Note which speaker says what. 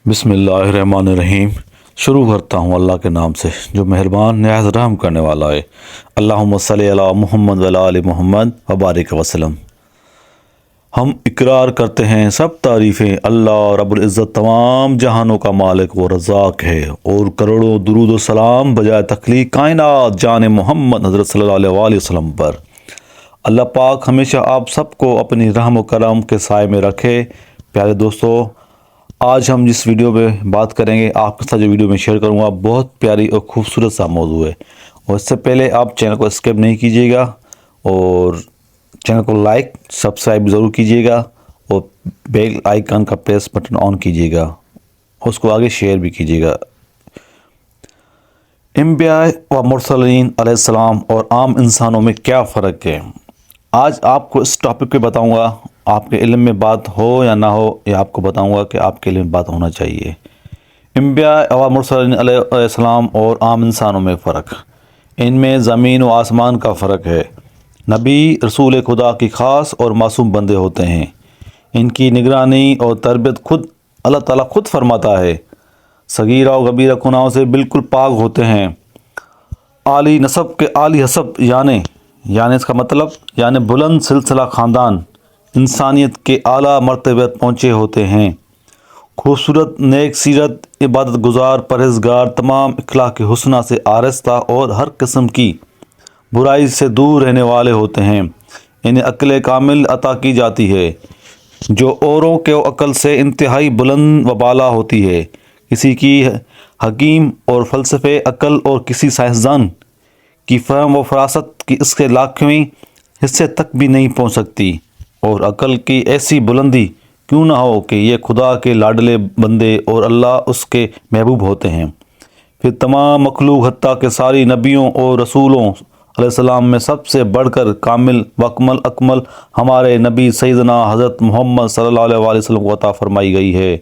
Speaker 1: بسم اللہ الرحمن الرحیم۔ شروع کرتا ہوں اللہ کے نام سے جو مہربان نہایت رحم کرنے والا ہے۔ اللہم صلی علی محمد وعلی آل محمد وبارک وسلم۔ ہم اقرار کرتے ہیں سب تعریفیں اللہ رب العزت تمام جہانوں کا مالک و رزاق ہے، اور کروڑوں درود و سلام بجائے تخلیق کائنات جان محمد حضرت صلی اللہ علیہ وسلم پر۔ اللہ پاک ہمیشہ آپ سب کو اپنی رحم و کرم کے سائے میں رکھے۔ پیارے دوستو، آج ہم جس ویڈیو میں بات کریں گے، آپ کے ساتھ جو ویڈیو میں شیئر کروں گا، بہت پیاری اور خوبصورت سا موضوع ہے۔ اور اس سے پہلے آپ چینل کو سبسکرائب نہیں کیجیے گا، اور چینل کو لائک سبسکرائب ضرور کیجیے گا، اور بیل آئیکن کا پریس بٹن آن کیجیے گا، اور اس کو آگے شیئر بھی کیجیے گا۔ انبیاء و مرسلین علیہ السلام اور عام انسانوں میں کیا فرق ہے؟ آج آپ کو اس ٹاپک پہ بتاؤں گا۔ آپ کے علم میں بات ہو یا نہ ہو، یہ آپ کو بتاؤں گا کہ آپ کے علم میں بات ہونا چاہیے۔ انبیاء و مرسلین علیہ السلام اور عام انسانوں میں فرق، ان میں زمین و آسمان کا فرق ہے۔ نبی رسول خدا کی خاص اور معصوم بندے ہوتے ہیں، ان کی نگرانی اور تربیت خود اللہ تعالیٰ خود فرماتا ہے۔ صغیرہ و کبیرہ گناہوں سے بالکل پاک ہوتے ہیں۔ عالی نسب کے عالی حسب یعنی اس کا مطلب بلند سلسلہ خاندان، انسانیت کے اعلیٰ مرتبے پہنچے ہوتے ہیں۔ خوبصورت نیک سیرت، عبادت گزار، پرہیزگار، تمام اخلاق حسنہ سے آراستہ اور ہر قسم کی برائی سے دور رہنے والے ہوتے ہیں۔ انہیں عقل کامل عطا کی جاتی ہے، جو اوروں کے عقل سے انتہائی بلند و بالا ہوتی ہے۔ کسی کی حکیم اور فلسفے عقل اور کسی سائنسدان کی فہم و فراست کی اس کے لاکھویں حصے تک بھی نہیں پہنچ سکتی، اور عقل کی ایسی بلندی کیوں نہ ہو کہ یہ خدا کے لاڈلے بندے اور اللہ اس کے محبوب ہوتے ہیں۔ پھر تمام مخلوق حتیٰ کہ ساری نبیوں اور رسولوں علیہ السلام میں سب سے بڑھ کر کامل و اکمل ہمارے نبی سیدنا حضرت محمد صلی اللہ علیہ وسلم کو عطا فرمائی گئی ہے۔